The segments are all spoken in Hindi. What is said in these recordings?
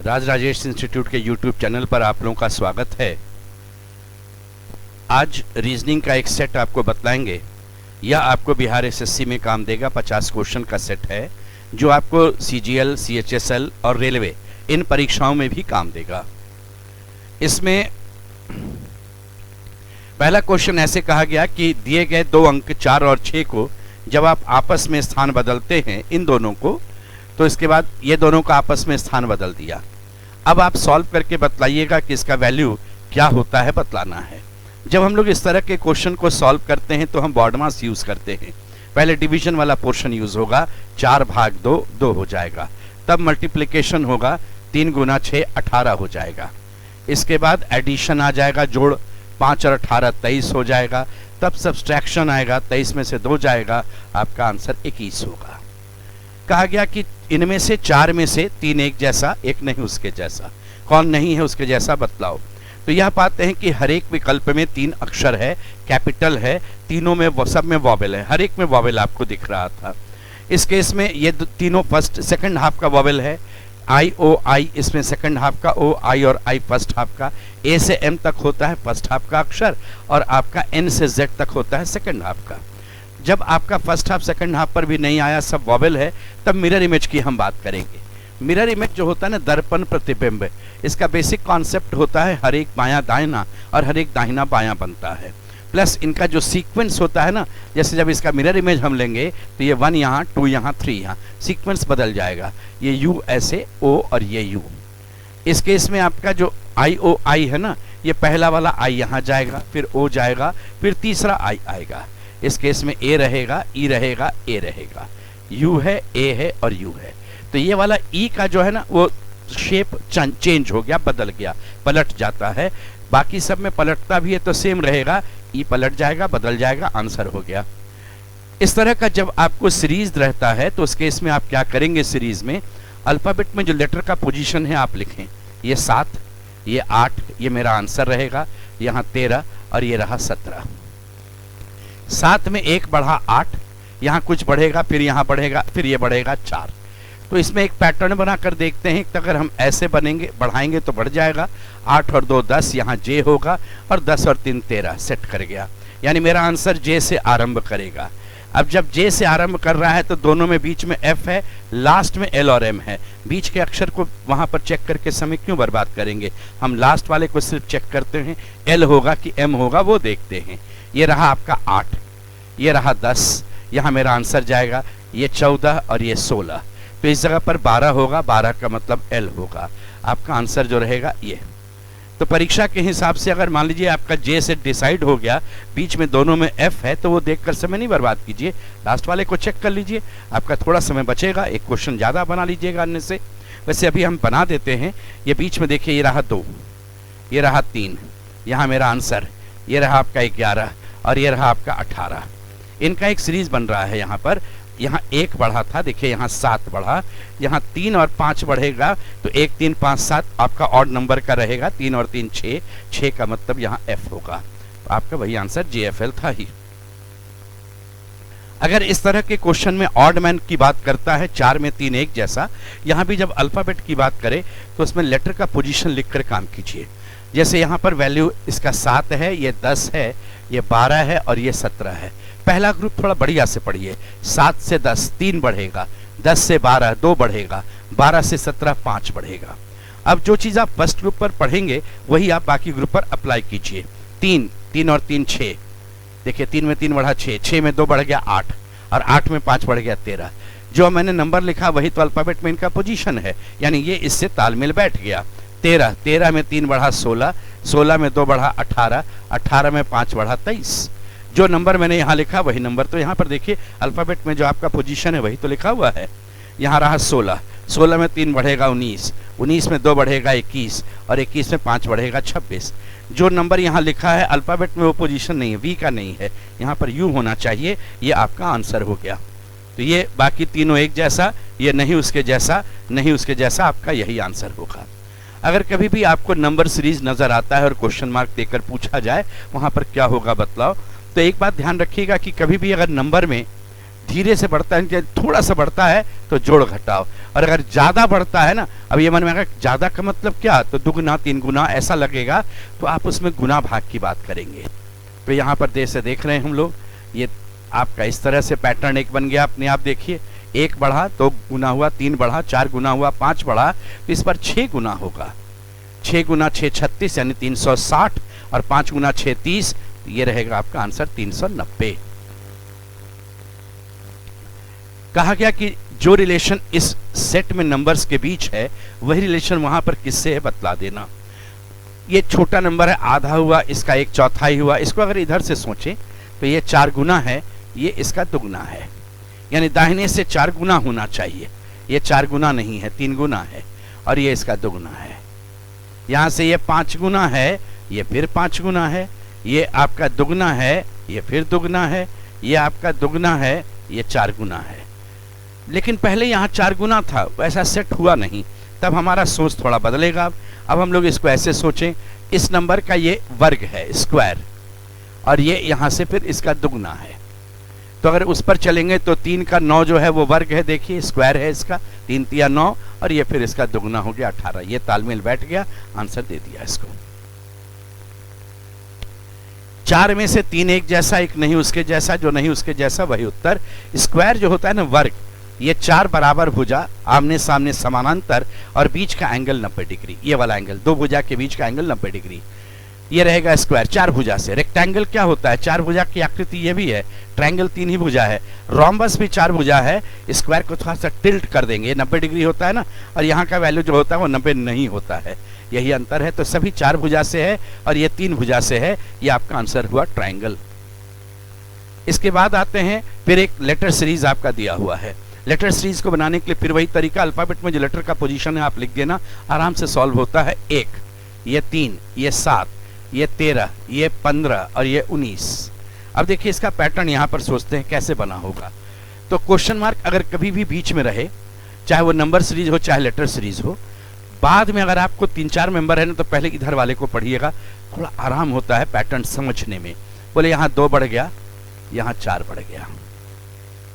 राज राजेश इंस्टीट्यूट के यूट्यूब चैनल पर आप लोगों का स्वागत है। आज रीजनिंग का एक सेट आपको बतलाएंगे। यह आपको बिहार एसएससी में काम देगा। 50 क्वेश्चन का सेट है जो आपको सीजीएल, सीएचएसएल और रेलवे इन परीक्षाओं में भी काम देगा। इसमें पहला क्वेश्चन ऐसे कहा गया कि दिए गए दो अंक 4 और 6 को जब आप आपस में स्थान बदलते हैं इन दोनों को, तो इसके बाद ये दोनों का आपस में स्थान बदल दिया। अब आप सॉल्व करके बतलाइएगा कि इसका वैल्यू क्या होता है, बतलाना है। जब हम लोग इस तरह के क्वेश्चन को सॉल्व करते हैं तो हम बॉडमास यूज करते हैं। पहले डिवीजन वाला पोर्शन यूज होगा, 4 भाग 2 2 हो जाएगा। तब मल्टीप्लिकेशन होगा, 3 गुना 6 18 हो जाएगा। इसके बाद एडिशन आ जाएगा, जोड़ 5 और 18 23 हो जाएगा। तब सब्सट्रैक्शन आएगा, 23 में से 2 जाएगा, आपका आंसर 21 होगा। कहा गया कि इनमें से 4 में से 3 एक जैसा, एक नहीं उसके जैसा। कौन नहीं है उसके जैसा बतलाओ। तो यह पाते हैं कि हर एक विकल्प में 3 अक्षर है, कैपिटल है, तीनों में सब में वॉवेल है। हर एक में वॉवेल आपको दिख रहा था। इस केस में ये तीनों फर्स्ट सेकंड हाफ का वॉवेल है। आई ओ आई, इसमें सेकंड हाफ का, ओ आई और आई फर्स्ट हाफ का। ए से एम तक होता है फर्स्ट हाफ का अक्षर और आपका एन से जेड तक होता है सेकंड हाफ का। जब आपका फर्स्ट हाफ सेकंड हाफ पर भी नहीं आया, सब वॉवेल है, तब मिरर इमेज की हम बात करेंगे। मिरर इमेज जो होता है ना, दर्पण प्रतिबिंब, इसका बेसिक कॉन्सेप्ट होता है हर एक बायां दाहिना और हर एक दाहिना बायां बनता है। प्लस इनका जो सीक्वेंस होता है ना, जैसे जब इसका मिरर इमेज हम लेंगे तो ये 1 यहाँ, 2 यहाँ, 3 यहाँ, सीक्वेंस बदल जाएगा। ये यू ऐसे, ओ और ये यू। इस केस में आपका जो आई ओ आई है ना, ये पहला वाला आई यहाँ जाएगा, फिर ओ जाएगा, फिर तीसरा आई आएगा। इस केस में ए रहेगा, ई रहेगा, ए रहेगा, यू है, ए है और यू है। तो ये वाला ई का जो है ना, वो शेप चेंज हो गया, बदल गया, पलट जाता है। बाकी सब में पलटता भी है तो सेम रहेगा, ई पलट जाएगा, बदल जाएगा, आंसर हो गया। इस तरह का जब आपको सीरीज रहता है तो उस केस में आप क्या करेंगे, सीरीज में अल्फाबेट में जो लेटर का पोजीशन है आप लिखें। ये 7, ये 8, ये मेरा आंसर रहेगा, यहाँ 13 और ये रहा 17। 7 में 1 बढ़ा 8, यहाँ कुछ बढ़ेगा, फिर यहाँ बढ़ेगा, फिर ये बढ़ेगा 4। तो इसमें एक पैटर्न बनाकर देखते हैं। तो अगर हम ऐसे बनेंगे, बढ़ाएंगे तो बढ़ जाएगा। 8 और 2 10, यहाँ जे होगा और 10 और 3 13, सेट कर गया। यानी मेरा आंसर जे से आरंभ करेगा। अब जब जे से आरंभ कर रहा है तो दोनों में बीच में एफ है, लास्ट में एल और एम है। बीच के अक्षर को वहां पर चेक करके समय क्यों बर्बाद करेंगे, हम लास्ट वाले को सिर्फ चेक करते हैं, एल होगा कि एम होगा वो देखते हैं। ये रहा आपका 8, ये रहा 10, यहाँ मेरा आंसर जाएगा। ये 14 और ये 16, तो इस जगह पर 12 होगा, 12 का मतलब एल होगा। आपका आंसर जो रहेगा ये। तो परीक्षा के हिसाब से अगर मान लीजिए आपका जे से डिसाइड हो गया, बीच में दोनों में एफ है, तो वो देखकर समय नहीं बर्बाद कीजिए, लास्ट वाले को चेक कर लीजिए, आपका थोड़ा समय बचेगा। एक क्वेश्चन ज़्यादा बना लीजिएगा अन्य से। वैसे अभी हम बना देते हैं। ये बीच में देखिए, ये रहा 2, ये रहा 3, यहाँ मेरा आंसर, ये रहा आपका 11 और ये रहा आपका 18। इनका एक सीरीज बन रहा है। यहाँ पर यहाँ 1 बढ़ा था, देखिए यहाँ 7 बढ़ा, यहाँ 3 और 5 बढ़ेगा, तो 1 3 5 7 आपका ऑड नंबर का रहेगा। 3 और 3 6, 6 का मतलब यहाँ एफ होगा। तो आपका वही आंसर JFL था ही। अगर इस तरह के क्वेश्चन में ऑड मैन की बात करता है, 4 में 3 एक जैसा, यहाँ भी जब अल्फाबेट की बात करें तो उसमें लेटर का पोजीशन लिखकर काम कीजिए। जैसे यहाँ पर वैल्यू इसका 7 है, ये 10 है, ये 12 है और ये 17 है। पहला ग्रुप थोड़ा बढ़िया से पढ़िए। 7 से 10 3 बढ़ेगा, 10 से 12 2 बढ़ेगा, 12 से 17 5 बढ़ेगा। अब जो चीज़ आप फर्स्ट ग्रुप पर पढ़ेंगे वही आप बाकी ग्रुप पर अप्लाई कीजिए। 3 और 3 6, देखिए 3 में 3 बढ़ा 6, 6 में 2 बढ़ गया 8 और 8 में 5 बढ़ गया 13। जो मैंने नंबर लिखा वही तो अल्फाबेट में इनका पोजीशन है, यानी ये इससे तालमेल बैठ गया। 13 में 3 बढ़ा 16, 16 में 2 बढ़ा 18, 18 में 5 बढ़ा 23। जो नंबर मैंने यहाँ लिखा वही नंबर तो यहाँ पर देखिए अल्फाबेट में जो आपका पोजीशन है वही तो लिखा हुआ है। यहाँ रहा 16, 16 में 3 बढ़ेगा 19, 19 में 2 बढ़ेगा 21 और 21 में 5 बढ़ेगा 26। जो नंबर यहाँ लिखा है अल्फाबेट में वो पोजीशन नहीं है, वी का नहीं है, यहाँ पर यू होना चाहिए। ये आपका आंसर हो गया। तो ये बाकी तीनों एक जैसा, ये नहीं उसके जैसा, नहीं उसके जैसा, आपका यही आंसर होगा। अगर कभी भी आपको नंबर सीरीज नजर आता है और क्वेश्चन मार्क देकर पूछा जाए वहाँ पर क्या होगा बतलाओ, तो एक बात ध्यान रखिएगा कि कभी भी अगर नंबर में धीरे से बढ़ता है, थोड़ा सा बढ़ता है तो जोड़ घटाओ, और अगर ज़्यादा बढ़ता है ना, अब ये मन में आएगा ज़्यादा का मतलब क्या, तो दुगुना तीन गुना ऐसा लगेगा, तो आप उसमें गुना भाग की बात करेंगे। तो यहाँ पर देख रहे हैं हम लोग, ये आपका इस तरह से पैटर्न एक बन गया अपने आप। देखिए, एक बढ़ा, दो गुना हुआ, तीन बढ़ा, चार गुना हुआ, पाँच बढ़ा, तो इस पर 6 गुना होगा। 6 गुना 6 36 यानी 360, और 5 गुना 6 30, ये रहेगा आपका आंसर 390। कहा गया कि जो रिलेशन इस सेट में नंबर्स के बीच है वही रिलेशन वहां पर किससे है बतला देना। ये छोटा नंबर है, आधा हुआ, इसका 1/4 हुआ, इसको अगर इधर से सोचें तो ये 4 गुना है, ये इसका दुगना है, यानी दाहिने से 4 गुना होना चाहिए। ये 4 गुना नहीं है, 3 गुना है, और ये इसका दुगना है। यहाँ से ये 5 गुना है, ये फिर 5 गुना है, ये आपका दुगना है, ये फिर दुगना है, ये आपका दुगना है, ये 4 गुना है। लेकिन पहले यहाँ 4 गुना था, वैसा सेट हुआ नहीं, तब हमारा सोच थोड़ा बदलेगा। अब हम लोग इसको ऐसे सोचें, इस नंबर का ये वर्ग है, स्क्वायर, और ये यहाँ से फिर इसका दुगना है, तो अगर उस पर चलेंगे तो 3 का 9 जो है वो वर्ग है, देखिए स्क्वायर है इसका, 3 तिया 9, और ये फिर इसका दुगना हो गया 18। ये तालमेल बैठ गया, आंसर दे दिया इसको। 4 में से 3 एक जैसा, एक नहीं उसके जैसा, जो नहीं उसके जैसा वही उत्तर। स्क्वायर जो होता है ना, वर्ग, ये 4 बराबर भुजा आमने सामने समानांतर, और बीच का एंगल 90 डिग्री, ये वाला एंगल, 2 भुजा के बीच का एंगल 90 डिग्री, ये रहेगा स्क्वायर। 4 भुजा से रेक्टेंगल क्या होता है, 4 भुजा की आकृति ये भी है, ट्रायंगल 3 ही भुजा है, रोम्बस भी 4 भुजा है। स्क्वायर को थोड़ा सा टिल्ट कर देंगे, 90 डिग्री होता है ना, और यहाँ का वैल्यू जो होता है वो 90 नहीं होता है, यही अंतर है। तो सभी 4 भुजा से है, और ये 3 भुजा से है, ये आपका आंसर हुआ ट्रायंगल। इसके बाद आते हैं, फिर एक लेटर सीरीज आपका दिया हुआ है। लेटर सीरीज को बनाने के लिए फिर वही तरीका, अल्फाबेट में जो लेटर का पोजीशन है आप लिख देना, आराम से सॉल्व होता है। 1, ये 3, ये 7, ये 13, ये 15, और ये 19। अब देखिए इसका पैटर्न यहाँ पर सोचते हैं कैसे बना होगा। तो क्वेश्चन मार्क अगर कभी भी बीच में रहे, चाहे वो नंबर सीरीज हो चाहे लेटर सीरीज हो, बाद में अगर आपको 3-4 मेंबर है ना, तो पहले इधर वाले को पढ़िएगा, थोड़ा आराम होता है पैटर्न समझने में। बोले यहाँ 2 बढ़ गया, यहाँ 4 बढ़ गया,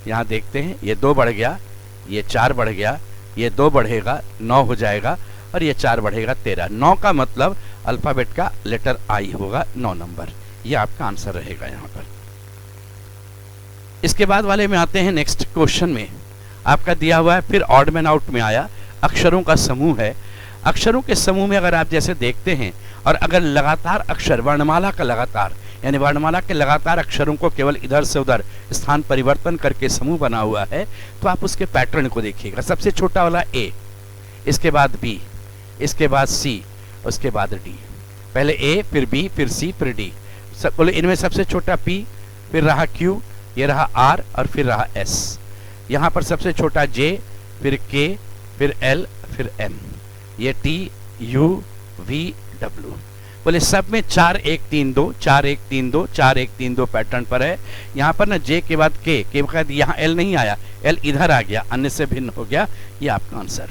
यहाँ देखते हैं ये 2 बढ़ गया, ये 4 बढ़ गया, ये 2 बढ़ेगा 9 हो जाएगा, और ये 4 बढ़ेगा 13। 9 का मतलब अल्फाबेट का लेटर आई होगा, 9 नंबर, ये आपका आंसर रहेगा यहाँ पर। इसके बाद वाले में आते हैं नेक्स्ट क्वेश्चन में, आपका दिया हुआ है, फिर ऑड मैन आउट में आया, अक्षरों का समूह है। अक्षरों के समूह में अगर आप जैसे देखते हैं, और अगर लगातार अक्षर, वर्णमाला का लगातार, यानी वर्णमाला के लगातार अक्षरों को केवल इधर से उधर स्थान परिवर्तन करके समूह बना हुआ है, तो आप उसके पैटर्न को देखिएगा। सबसे छोटा वाला ए, इसके बाद बी, इसके बाद सी, उसके बाद डी, पहले ए फिर बी फिर सी फिर डी। बोले इनमें सबसे छोटा पी, फिर रहा क्यू, ये रहा आर, और फिर रहा एस। यहाँ पर सबसे छोटा जे, फिर के, फिर एल, फिर एम, ये टी, यू, वी, डब्ल्यू। बोले सब में 4 1 3 2, 4 1 3 2, 4 1 3 2 पैटर्न पर है। यहाँ पर ना जे के बाद के बाद यहाँ एल नहीं आया, एल इधर आ गया, अन्य से भिन्न हो गया, ये आपका आंसर।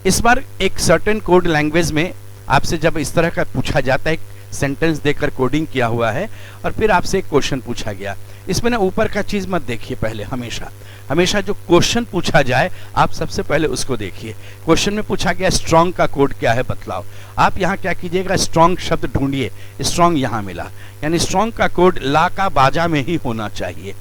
इस बार एक सर्टेन कोड लैंग्वेज में आपसे जब इस तरह का पूछा जाता है, सेंटेंस देकर कोडिंग किया हुआ है, और फिर आपसे एक क्वेश्चन पूछा गया, इसमें ना ऊपर का चीज मत देखिए पहले, हमेशा जो क्वेश्चन पूछा जाए आप सबसे पहले उसको देखिए। क्वेश्चन में पूछा गया स्ट्रॉन्ग का कोड क्या है बतलाओ, आप यहाँ क्या कीजिएगा, स्ट्रॉन्ग शब्द ढूंढिए, स्ट्रॉन्ग यहाँ मिला, यानी स्ट्रॉन्ग का कोड ला का बाजा में ही होना चाहिए।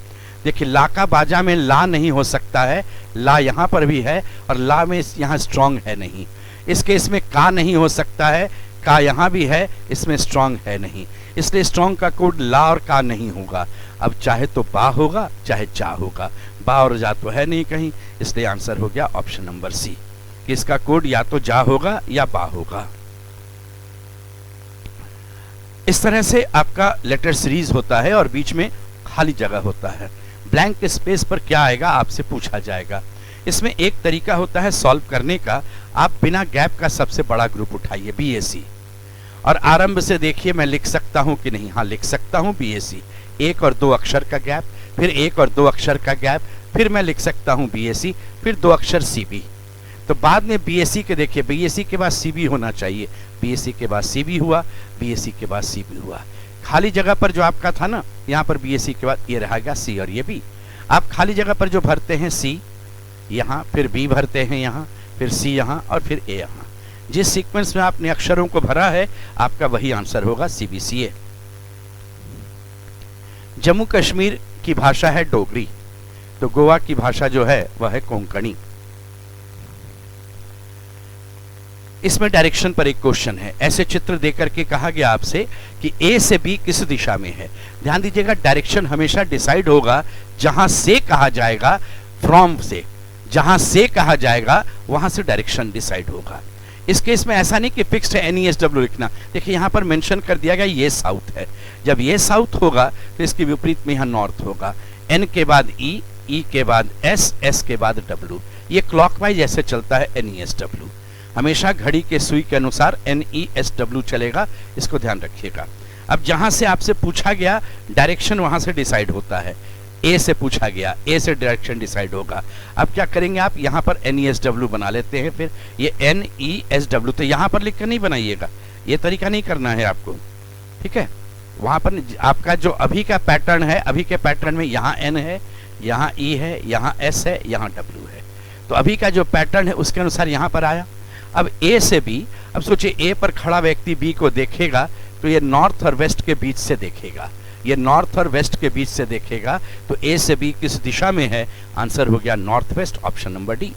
देखिए ला का बाजा में ला नहीं हो सकता है, ला यहाँ पर भी है, और ला में यहाँ स्ट्रॉन्ग है नहीं। इस केस में का नहीं हो सकता है, का यहाँ भी है, इसमें स्ट्रॉन्ग है नहीं, इसलिए स्ट्रॉन्ग का कोड ला और का नहीं होगा। अब चाहे तो बा होगा चाहे जा होगा, बा और जा तो है नहीं कहीं, इसलिए आंसर हो गया ऑप्शन नंबर सी, कि इसका कोड या तो जा होगा या बा होगा। इस तरह से आपका लेटर सीरीज होता है, और बीच में खाली जगह होता है। ब्लैंक स्पेस पर क्या आएगा आपसे पूछा जाएगा। इसमें एक तरीका होता है सॉल्व करने का, आप बिना गैप का सबसे बड़ा ग्रुप उठाइए, BAC, और आरंभ से देखिए मैं लिख सकता हूं कि नहीं, हाँ लिख सकता हूं BAC, 1 और 2 अक्षर का गैप, फिर 1 और 2 अक्षर का गैप, फिर मैं लिख सकता हूं BAC, फिर 2 अक्षर CB। तो बाद में BAC के देखिए, BAC के बाद CB होना चाहिए, BAC के बाद CB हुआ, BAC के बाद CB हुआ, खाली जगह पर जो आपका था ना, यहाँ पर बी ए सी के बाद ये रहेगा सी और ये बी। आप खाली जगह पर जो भरते हैं सी यहाँ, फिर बी भरते हैं यहाँ, फिर सी यहाँ और फिर ए यहाँ। जिस सीक्वेंस में आपने अक्षरों को भरा है आपका वही आंसर होगा CBCA। जम्मू कश्मीर की भाषा है डोगरी, तो गोवा की भाषा जो है वह है कोंकणी। इसमें डायरेक्शन पर एक क्वेश्चन है। ऐसे चित्र देकर के कहा गया आपसे कि ए से बी किस दिशा में है। ध्यान दीजिएगा, डायरेक्शन हमेशा डिसाइड होगा जहां से कहा जाएगा, फ्रॉम से, जहां से कहा जाएगा वहां से डायरेक्शन डिसाइड होगा। इस केस में ऐसा नहीं कि फिक्स्ड है NESW लिखना। देखिए यहाँ पर मेंशन कर दिया गया ये साउथ है। जब ये साउथ होगा तो इसके विपरीत में यहाँ नॉर्थ होगा। N के बाद E, E के बाद S, S के बाद W। ये क्लॉकवाइज ऐसे चलता है NESW। हमेशा घड़ी के सुई के अनुसार NESW चलेगा, इसको ध्यान रखिएगा। अब जहां से आपसे पूछा गया डायरेक्शन वहां से डिसाइड होता है। ए से पूछा गया, ए से डायरेक्शन डिसाइड होगा। अब क्या करेंगे आप, यहाँ पर NESW बना लेते हैं। फिर ये NESW, तो यहाँ पर लिख कर नहीं बनाइएगा, ये तरीका नहीं करना है आपको, ठीक है। वहाँ पर आपका जो अभी का पैटर्न है, अभी के पैटर्न में यहाँ N है, यहाँ E है, यहाँ S है, यहाँ W है। तो अभी का जो पैटर्न है उसके अनुसार यहाँ पर आया। अब ए से बी, अब सोचिए ए पर खड़ा व्यक्ति बी को देखेगा तो ये नॉर्थ और वेस्ट के बीच से देखेगा, ये नॉर्थ और वेस्ट के बीच से देखेगा। तो ए से बी किस दिशा में है, आंसर हो गया north west, option number D,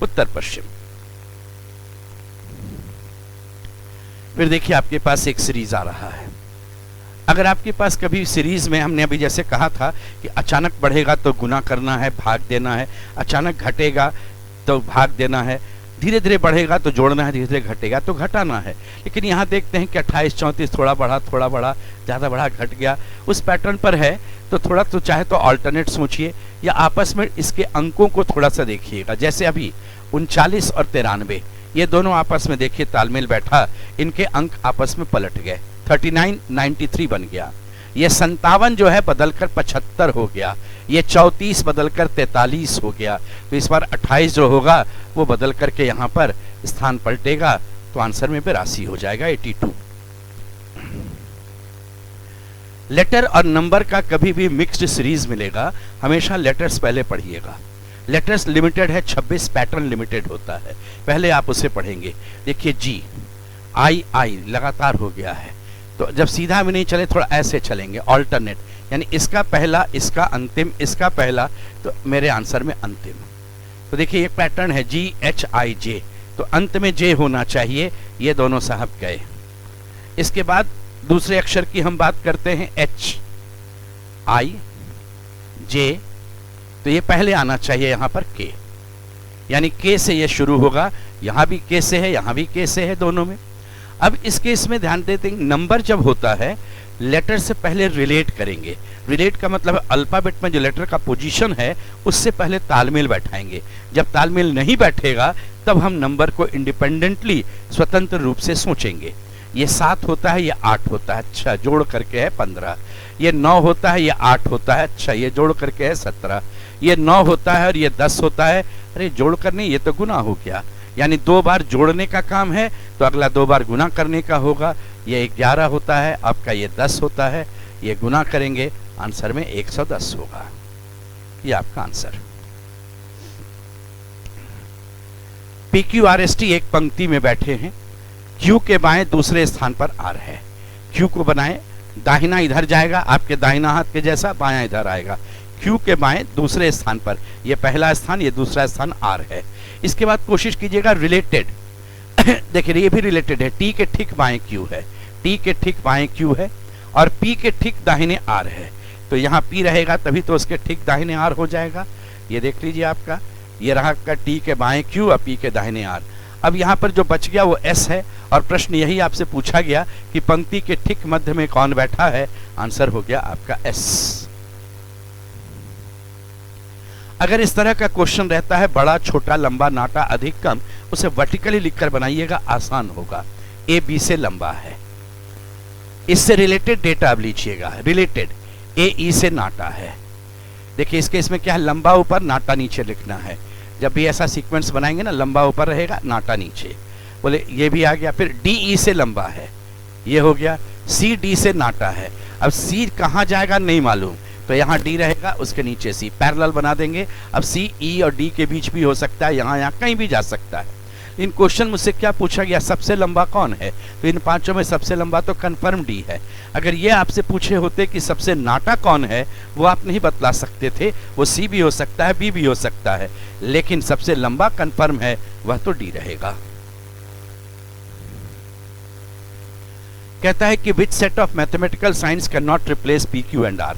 उत्तर पश्चिम। फिर देखिए आपके पास एक सीरीज आ रहा है। अगर आपके पास कभी सीरीज में, हमने अभी जैसे कहा था कि अचानक बढ़ेगा तो गुना करना है, भाग देना है, अचानक घटेगा तो भाग देना है, धीरे धीरे बढ़ेगा तो जोड़ना है, धीरे धीरे घटेगा तो घटाना है। लेकिन यहाँ देखते हैं कि 28, 34 थोड़ा बढ़ा, ज़्यादा बढ़ा, घट गया, उस पैटर्न पर है। तो थोड़ा तो चाहे तो अल्टरनेट सोचिए या आपस में इसके अंकों को थोड़ा सा देखिएगा। जैसे अभी 39 और 93 ये दोनों आपस में देखिए तालमेल बैठा, इनके अंक आपस में पलट गए, 39 93 बन गया। ये 57 जो है बदलकर 75 हो गया, ये 34 बदलकर 43 हो गया। तो इस बार 28 जो होगा वो बदल करके यहाँ पर स्थान पलटेगा, तो आंसर में 82 हो जाएगा, 82। लेटर और नंबर का कभी भी मिक्स्ड सीरीज मिलेगा, हमेशा लेटर्स पहले पढ़िएगा। लेटर्स लिमिटेड है, 26 पैटर्न लिमिटेड होता है, पहले आप उसे पढ़ेंगे। देखिए G I I लगातार हो गया है, तो जब सीधा भी नहीं चले थोड़ा ऐसे चलेंगे, ऑल्टरनेट, यानी इसका पहला, इसका अंतिम, इसका पहला, तो मेरे आंसर में अंतिम। तो देखिए एक पैटर्न है GHIJ, तो अंत में J होना चाहिए, ये दोनों साहब गए। इसके बाद दूसरे अक्षर की हम बात करते हैं HIJ, तो ये पहले आना चाहिए यहाँ पर K, यानी K से ये शुरू होगा, यहाँ भी K से है, यहाँ भी K से है, दोनों में। अब इस केस में ध्यान देते हैं, नंबर जब होता है लेटर से पहले रिलेट करेंगे। रिलेट का मतलब है अल्फाबेट में जो लेटर का पोजीशन है उससे पहले तालमेल बैठाएंगे। जब तालमेल नहीं बैठेगा तब हम नंबर को इंडिपेंडेंटली, स्वतंत्र रूप से सोचेंगे। ये 7 होता है, ये 8 होता है, अच्छा जोड़ करके है 15। ये 9 होता है, ये 8 होता है, अच्छा ये जोड़ करके है 17। ये 9 होता है और ये 10 होता है, अरे जोड़ कर नहीं, ये तो गुना हो गया। यानी 2 बार जोड़ने का काम है तो अगला 2 बार गुना करने का होगा। ये 11 होता है, आपका ये 10 होता है, ये गुना करेंगे, आंसर में 110 होगा। ये आपका आंसर। PQRST एक पंक्ति में बैठे हैं, Q के बाएं दूसरे स्थान पर R है। Q को बनाएं, दाहिना इधर जाएगा, आपके दाहिना हाथ के जैसा, बायां इधर आएगा। Q के बाएं दूसरे स्थान पर, ये पहला स्थान, ये दूसरा स्थान R है। इसके बाद कोशिश कीजिएगा रिलेटेड, देखिए ये भी रिलेटेड है, T के ठीक बाएं Q है, T के ठीक बाएं Q है और P के ठीक दाहिने R है। तो यहाँ P रहेगा तभी तो उसके ठीक दाहिने R हो जाएगा। ये देख लीजिए आपका, ये रहा का T के बाएं Q और P के दाहिने R। अब यहाँ पर जो बच गया वो S है और प्रश्न यही आपसे पूछा गया कि पंक्ति के ठीक मध्य में कौन बैठा है, आंसर हो गया आपका S। अगर इस तरह का क्वेश्चन रहता है, बड़ा, छोटा, लंबा, नाटा, अधिक, कम, उसे वर्टिकली लिखकर बनाइएगा, आसान होगा। A B से लंबा है, इससे रिलेटेड डेटा अब लीजिएगा, रिलेटेड A E से नाटा है। देखिए इसके इसमें क्या है, लंबा ऊपर, नाटा नीचे लिखना है। जब भी ऐसा सीक्वेंस बनाएंगे ना, लंबा ऊपर रहेगा, नाटा नीचे, बोले ये भी आ गया। फिर D E से लंबा है, ये हो गया। सी डी से नाटा है। अब सी कहाँ जाएगा नहीं मालूम, तो यहाँ डी रहेगा, उसके नीचे सी, पैरेलल बना देंगे। अब सी ई और डी के बीच भी हो सकता है, यहाँ कहीं भी जा सकता है। इन क्वेश्चन मुझसे क्या पूछा गया, सबसे लंबा कौन है, तो इन पांचों में सबसे लंबा तो कंफर्म डी है। अगर ये आपसे पूछे होते कि सबसे नाटा कौन है, वो आप नहीं बतला सकते थे, वो सी भी हो सकता है, बी भी हो सकता है, लेकिन सबसे लंबा कंफर्म है वह तो डी रहेगा। कहता है कि which set of mathematical science can not replace P Q and R,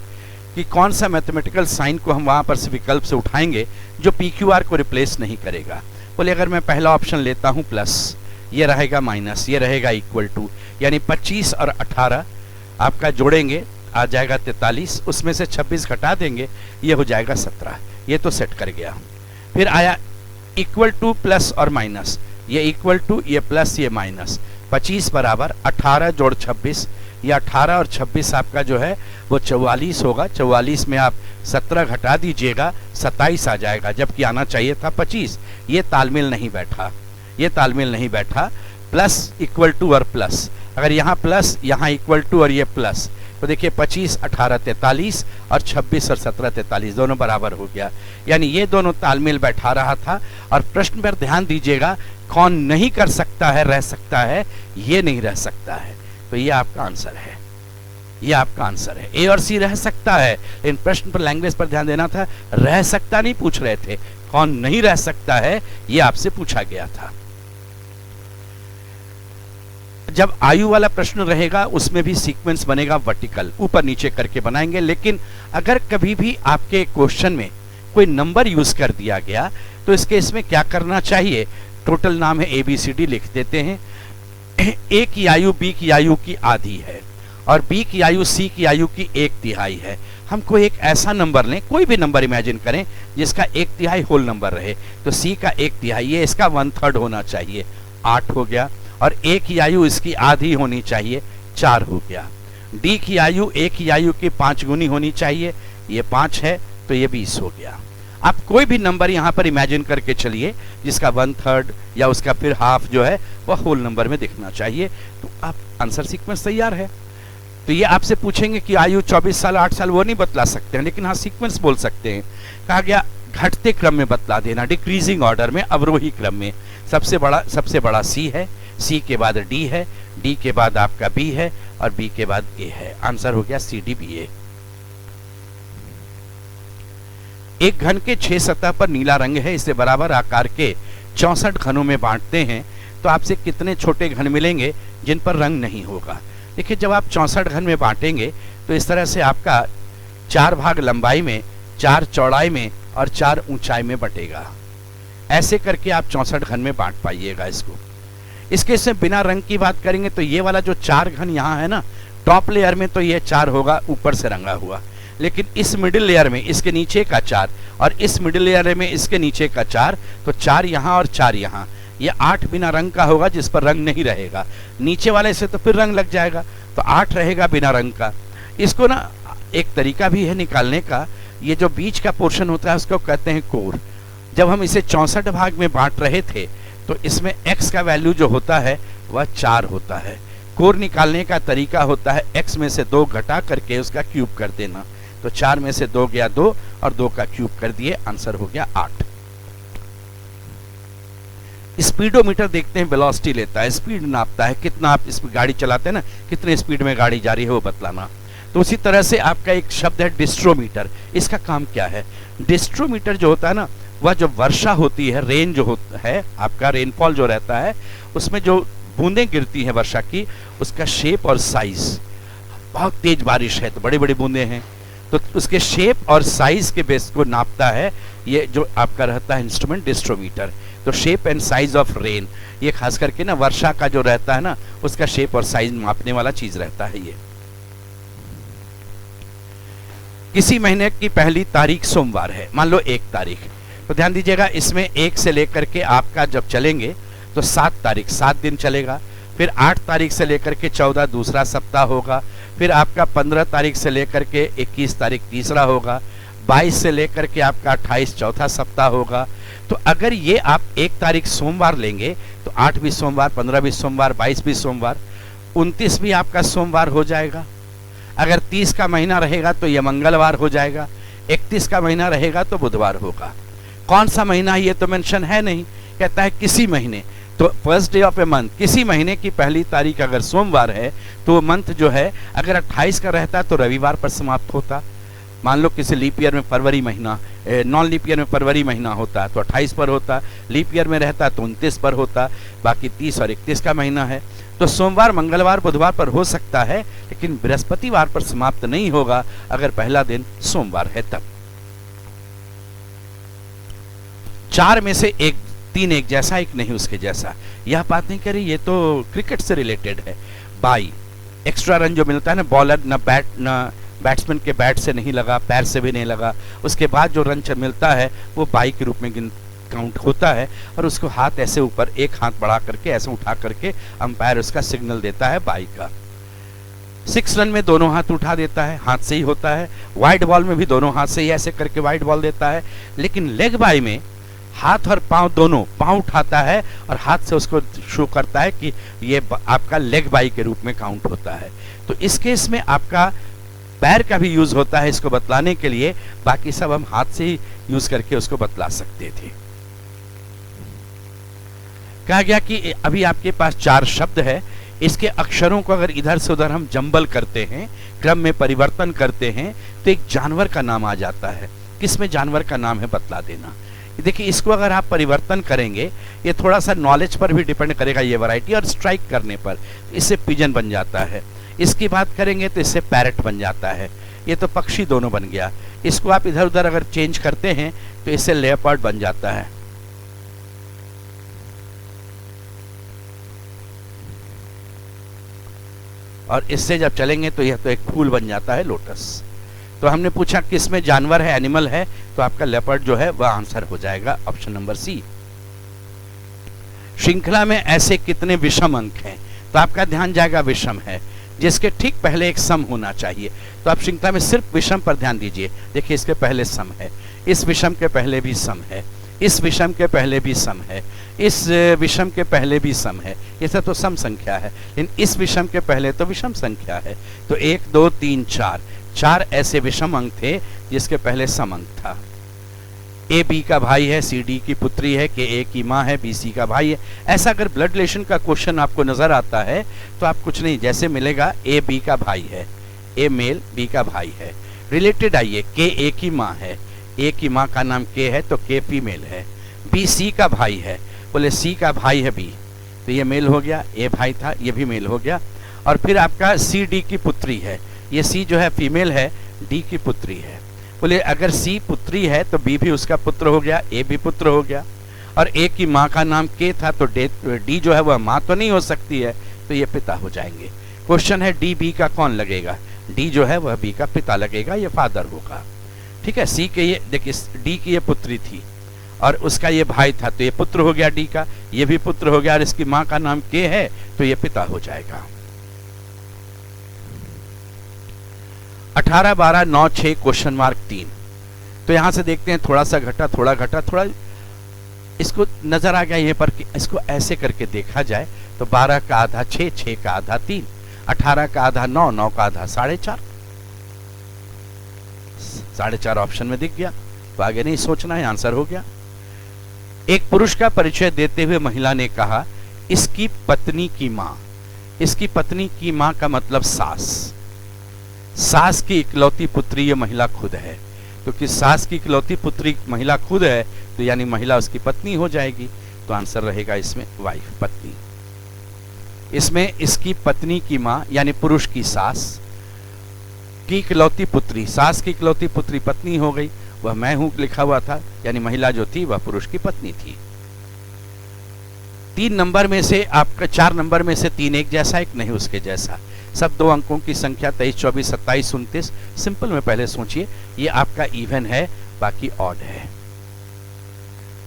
कि कौन सा मैथमेटिकल साइन को हम वहां पर से विकल्प से उठाएंगे जो पी क्यू आर को रिप्लेस नहीं करेगा। बोले अगर मैं पहला ऑप्शन लेता हूं प्लस, ये रहेगा माइनस, ये रहेगा इक्वल टू, यानी 25 और 18 आपका जोड़ेंगे आ जाएगा 43, उसमें से 26 घटा देंगे ये हो जाएगा 17, ये तो सेट कर गया। फिर आया इक्वल टू प्लस और माइनस, ये इक्वल टू, ये प्लस, ये माइनस, 25 बराबर 18 जोड़ 26, ये 18 और 26 आपका जो है वो 44 होगा। 44 में आप 17 घटा दीजिएगा, 27 आ जाएगा, जबकि आना चाहिए था 25। ये तालमेल नहीं बैठा, ये तालमेल नहीं बैठा। प्लस इक्वल टू और प्लस, अगर यहाँ प्लस यहाँ इक्वल टू और ये प्लस, तो देखिए 25 18 43 और 26 और 17 43 दोनों बराबर हो गया, यानी ये दोनों तालमेल बैठा रहा था। और प्रश्न पर ध्यान दीजिएगा, कौन नहीं कर सकता है, रह सकता है, ये नहीं रह सकता है, तो ये आपका आंसर है, ये आपका आंसर है। ए और सी रह सकता है, इन प्रश्न पर लैंग्वेज पर ध्यान देना था, रह सकता नहीं पूछ रहे थे, कौन नहीं रह सकता है ये आपसे पूछा गया था। जब आयु वाला प्रश्न रहेगा उसमें भी सीक्वेंस बनेगा वर्टिकल, ऊपर नीचे करके बनाएंगे। लेकिन अगर कभी भी आपके क्वेश्चन में कोई नंबर यूज कर दिया गया तो इस केस में क्या करना चाहिए, टोटल नाम है ABCD लिख देते हैं। ए की आयु बी की आयु की आधी है और बी की आयु सी की आयु की 1/3 है। हमको एक ऐसा नंबर लें, कोई भी नंबर इमेजिन करें जिसका 1/3 होल नंबर रहे, तो सी का 1/3 ये इसका 1/3 होना चाहिए, 8 हो गया। और ए की आयु इसकी आधी होनी चाहिए, 4 हो गया। डी की आयु ए की आयु की 5 गुनी होनी चाहिए, ये 5 है, तो ये 20 हो गया। आप कोई भी नंबर यहाँ पर इमेजिन करके चलिए जिसका 1/3 या उसका फिर हाफ जो है वह होल नंबर में दिखना चाहिए, तो आप आंसर सीक्वेंस तैयार है। तो ये आपसे पूछेंगे कि आयु 24 साल 8 साल, वो नहीं बतला सकते हैं, लेकिन हाँ सीक्वेंस बोल सकते हैं। कहा गया घटते क्रम में बतला देना, डिक्रीजिंग ऑर्डर में, अवरोही क्रम में। सबसे बड़ा सी है, सी के बाद डी है, डी के बाद आपका बी है और बी के बाद ए है। आंसर हो गया CD/BA। एक घन के 6 सतह पर नीला रंग है, इसे बराबर आकार के 64 घनों में बांटते हैं, तो आपसे कितने छोटे घन मिलेंगे जिन पर रंग नहीं होगा। देखिए जब आप 64 घन में बांटेंगे तो इस तरह से आपका 4 भाग लंबाई में, 4 चौड़ाई में और 4 ऊंचाई में बटेगा। ऐसे करके आप 64 घन में बांट पाइएगा इसको। इसके से बिना रंग की बात करेंगे तो ये वाला जो 4 घन यहाँ है ना, टॉप लेयर में तो ये 4 होगा ऊपर से रंगा हुआ, लेकिन इस मिडिल लेयर में इसके नीचे का 4 और इस मिडिल लेयर में इसके नीचे का 4, तो 4 यहाँ और 4 यहाँ, ये 8 बिना रंग का होगा जिस पर रंग नहीं रहेगा। नीचे वाले से तो फिर रंग लग जाएगा, तो 8 रहेगा बिना रंग का। इसको ना एक तरीका भी है निकालने का, ये जो बीच का पोर्शन होता है उसको कहते हैं कोर। जब हम इसे 64 भाग में बांट रहे थे तो इसमें x का वैल्यू जो होता है वह 4 होता है। कोर निकालने का तरीका होता है x में से 2 घटा करके उसका क्यूब कर देना, तो 4 में से 2 गया 2 और 2 का क्यूब कर दिए, आंसर हो गया 8। स्पीडोमीटर देखते हैं, वेलोसिटी लेता है, स्पीड नापता है, कितना आप इस गाड़ी चलाते हैं ना, कितने स्पीड में गाड़ी जा रही है वो बतलाना। तो उसी तरह से आपका एक शब्द है डिस्ट्रोमीटर। इसका काम क्या है, डिस्ट्रोमीटर जो होता है ना, वह जो वर्षा होती है, रेन जो होता है आपका, रेनफॉल जो रहता है, उसमें जो बूंदें गिरती हैं वर्षा की, उसका शेप और साइज, बहुत तेज बारिश है तो बड़ी बड़ी बूंदें हैं, तो उसके शेप और साइज के बेस को नापता है ये जो आपका रहता है इंस्ट्रूमेंट डिस्ट्रोमीटर। तो shape and size of rain, ये खास करके ना वर्षा का जो रहता है ना, उसका शेप और साइज मापने वाला चीज रहता है ये। किसी महीने की पहली तारीख सोमवार है, मान लो 1 तारीख, तो ध्यान दीजिएगा इसमें 1 से लेकर के आपका जब चलेंगे तो 7 तारीख 7 दिन चलेगा। फिर 8 तारीख से लेकर के 14 दूसरा सप्ताह होगा। फिर आपका 15 तारीख से लेकर के 21 तारीख तीसरा होगा। 22 से लेकर के आपका 28 चौथा सप्ताह होगा। तो अगर ये आप 1 तारीख सोमवार लेंगे तो 8 भी सोमवार, 15 भी सोमवार, 22 भी सोमवार, 29 भी आपका सोमवार हो जाएगा। अगर 30 का महीना रहेगा तो यह मंगलवार हो जाएगा। 31 का महीना रहेगा तो बुधवार होगा। कौन सा महीना ये तो मेंशन है नहीं, कहता है किसी महीने। तो first day of a month, किसी महीने की पहली तारीख अगर सोमवार है तो वो मंथ जो है अगर 28 का रहता तो रविवार पर समाप्त होता। मान लो किसी लीप ईयर में फरवरी महीना, नॉन लीप ईयर में फरवरी महीना होता तो 28 पर होता, लीप ईयर में रहता तो 29 पर होता, बाकी 30 और 31 का महीना है। तो सोमवार, मंगलवार, बुधवार पर हो सकता है, लेकिन बृहस्पतिवार पर समाप्त नहीं होगा अगर पहला दिन सोमवार है तब। 4 में से 3 एक जैसा, एक नहीं उसके जैसा। यह बात नहीं करी, ये तो क्रिकेट से रिलेटेड है। बाई, एक्स्ट्रा रन जो मिलता है ना, बॉलर न बैट्समैन के बैट से नहीं लगा, पैर से भी नहीं लगा, उसके बाद जो रन मिलता है वो बाई के रूप में काउंट होता है। और उसको हाथ ऐसे ऊपर, एक हाथ बढ़ा करके ऐसे उठा करके अंपायर उसका सिग्नल देता है बाई का। 6 रन में दोनों हाथ उठा देता है, हाथ से ही होता है। वाइड बॉल में भी दोनों हाथ से ही ऐसे करके वाइड बॉल देता है। लेकिन लेग बाई में हाथ और पांव दोनों, पांव उठाता है और हाथ से उसको शो करता है कि ये आपका लेग बाई के रूप में काउंट होता है। तो इस केस में आपका पैर का भी यूज होता है इसको बतलाने के लिए, बाकी सब हम हाथ से ही यूज करके उसको बतला सकते थे। कहा गया कि अभी आपके पास 4 शब्द है, इसके अक्षरों को अगर इधर से उधर हम जंबल करते हैं, क्रम में परिवर्तन करते हैं, तो एक जानवर का नाम आ जाता है। किसमें जानवर का नाम है बतला देना। देखिए, इसको अगर आप परिवर्तन करेंगे, ये थोड़ा सा नॉलेज पर भी डिपेंड करेगा ये वैरायटी, और स्ट्राइक करने पर इससे पिजन बन जाता है। इसकी बात करेंगे तो इससे पैरट बन जाता है। ये तो पक्षी दोनों बन गया। इसको आप इधर उधर अगर चेंज करते हैं तो इससे लेपर्ड बन जाता है। और इससे जब चलेंगे तो यह तो एक फूल बन जाता है, लोटस। तो हमने पूछा किस में जानवर है, एनिमल है, तो आपका लेपर्ड जो है वह आंसर हो जाएगा ऑप्शन नंबर सी। श्रृंखला में ऐसे कितने विषम अंक हैं, तो आपका ध्यान जाएगा विषम है, जिसके ठीक पहले एक सम होना चाहिए। तो आप श्रृंखला में सिर्फ विषम पर ध्यान दीजिए। देखिए, इसके पहले सम है, इस विषम के पहले भी सम है, इस विषम के पहले भी सम है, इस विषम के पहले भी सम है। ये सब तो सम संख्या है, लेकिन इस विषम के पहले तो विषम संख्या है। तो 1 2 3 4 ऐसे विषम अंक थे जिसके पहले सम अंक था। ए बी का भाई है, सी डी की पुत्री है, के ए की माँ है, बी सी का भाई है। ऐसा अगर ब्लड रिलेशन का क्वेश्चन आपको नजर आता है तो आप कुछ नहीं, जैसे मिलेगा ए बी का भाई है, ए मेल बी का भाई है। रिलेटेड आइए, के ए की माँ है, ए की माँ का नाम के है तो के फीमेल है। बी सी का भाई है, बोले सी का भाई है बी, तो ये मेल हो गया, ए भाई था ये भी मेल हो गया। और फिर आपका सी डी की पुत्री है, ये सी जो है फीमेल है, डी की पुत्री है। बोले अगर सी पुत्री है तो बी भी उसका पुत्र हो गया, ए भी पुत्र हो गया। और ए की माँ का नाम के था तो डी जो है वह माँ तो नहीं हो सकती है, तो ये पिता हो जाएंगे। क्वेश्चन है डी बी का कौन लगेगा, डी जो है वह बी का पिता लगेगा, ये फादर होगा। ठीक है, सी के ये देखिए, डी की ये पुत्री थी और उसका ये भाई था, तो ये पुत्र हो गया डी का, ये भी पुत्र हो गया, और इसकी माँ का नाम के है तो ये पिता हो जाएगा। 18 12 9 6 क्वेश्चन मार्क 3। तो यहां से देखते हैं, थोड़ा सा घटा, थोड़ा घटा, थोड़ा इसको नजर आ गया यहीं पर कि इसको ऐसे करके देखा जाए तो 12 का आधा 6, 6 का आधा 3, 18 का आधा 9, 9 का आधा 4.5, 4.5 ऑप्शन में दिख गया। तो आगे नहीं सोचना है, आंसर हो गया। एक पुरुष का परिचय देते हुए महिला ने कहा, इसकी पत्नी की मां। इसकी पत्नी की मां का मतलब सास। सास की इकलौती पुत्री ये महिला खुद है, क्योंकि सास की इकलौती पुत्री महिला खुद है तो यानी महिला उसकी पत्नी हो जाएगी। तो आंसर रहेगा इसमें वाइफ, पत्नी। इसमें इसकी पत्नी की मां यानी पुरुष की सास की इकलौती पुत्री, सास की इकलौती पुत्री पत्नी हो गई, वह मैं हूं लिखा हुआ था, यानी महिला जो थी वह पुरुष की पत्नी थी। 3 नंबर में से आपका 4 नंबर में से 3 एक जैसा, एक नहीं उसके जैसा। सब 2 अंकों की संख्या 23 24 27 29। सिंपल में पहले सोचिए, ये आपका इवन है, बाकी ऑड है।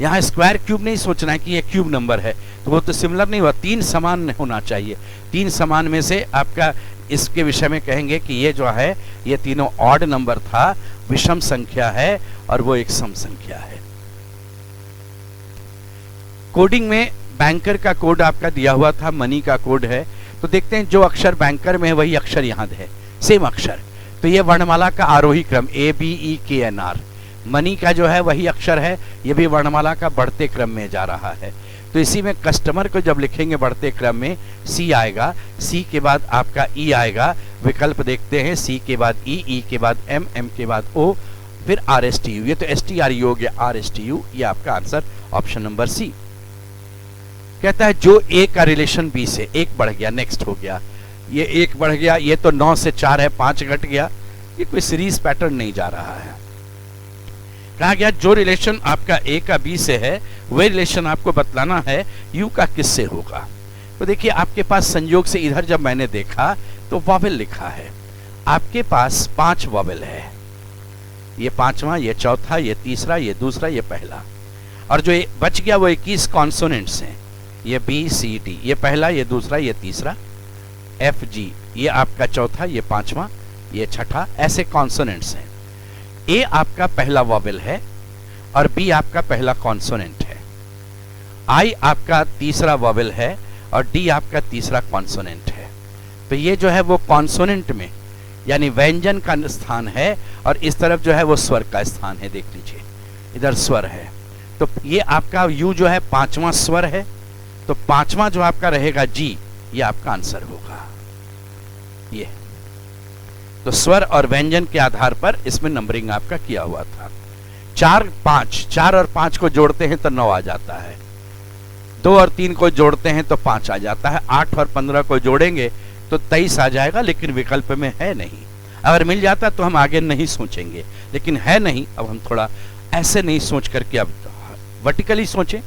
यहाँ स्क्वायर क्यूब नहीं सोचना है कि ये क्यूब नंबर है, तो वो तो सिमिलर नहीं हुआ, 3 समान होना चाहिए। 3 समान में से आपका इसके विषय में कहेंगे कि ये जो है ये तीनों ऑड नंबर था, विषम संख्या है और वो एक सम संख्या है। कोडिंग में बैंकर का कोड आपका दिया हुआ था, मनी का कोड है, तो देखते हैं जो अक्षर बैंकर में है वही अक्षर यहाँ है, सेम अक्षर। तो ये वर्णमाला का आरोही क्रम ABEKNR। मनी का जो है वही अक्षर है, ये भी वर्णमाला का बढ़ते क्रम में जा रहा है। तो इसी में कस्टमर को जब लिखेंगे बढ़ते क्रम में C आएगा, C के बाद आपका E आएगा, विकल्प देखते हैं C के बाद E, E के बाद M, M के बाद O, फिर RSTU। ये तो STRU हो गया, RSTU। ये आपका आंसर ऑप्शन नंबर C। कहता है जो A का रिलेशन B से, 1 बढ़ गया, नेक्स्ट हो गया, ये 1 बढ़ गया, ये तो 9 से 4 है, 5 घट गया, ये कोई सीरीज पैटर्न नहीं जा रहा है। कहा गया जो रिलेशन आपका A का B से है वही रिलेशन आपको बतलाना है U का किससे होगा। तो देखिए आपके पास संयोग से इधर जब मैंने देखा तो वॉवेल लिखा है, आपके पास 5 वॉवेल है, ये 5वां, ये चौथा, ये तीसरा, ये दूसरा, ये पहला, और जो बच गया वो 21 कॉन्सोनेंट्स हैं, ये BCD, ये पहला, ये दूसरा, ये तीसरा, FG, ये आपका चौथा, ये 5वां, ये छठा, ऐसे कॉन्सोनेंट्स हैं। A आपका पहला वॉवेल है और B आपका पहला कॉन्सोनेंट है, I आपका तीसरा वॉवेल है और D आपका तीसरा कॉन्सोनेंट है। तो ये जो है वो कॉन्सोनेंट में यानी व्यंजन का स्थान है और इस तरफ जो है वो स्वर का स्थान है। देख लीजिए इधर स्वर है, तो ये आपका U जो है 5वां स्वर है, तो 5वां जो आपका रहेगा G, ये आपका आंसर होगा। ये तो स्वर और व्यंजन के आधार पर इसमें नंबरिंग आपका किया हुआ था। 4 और 5 को जोड़ते हैं तो 9 आ जाता है, 2 और 3 को जोड़ते हैं तो 5 आ जाता है, 8 और 15 को जोड़ेंगे तो 23 आ जाएगा, लेकिन विकल्प में है नहीं। अगर मिल जाता तो हम आगे नहीं सोचेंगे, लेकिन है नहीं। अब हम थोड़ा ऐसे नहीं सोच करके अब वर्टिकली सोचें।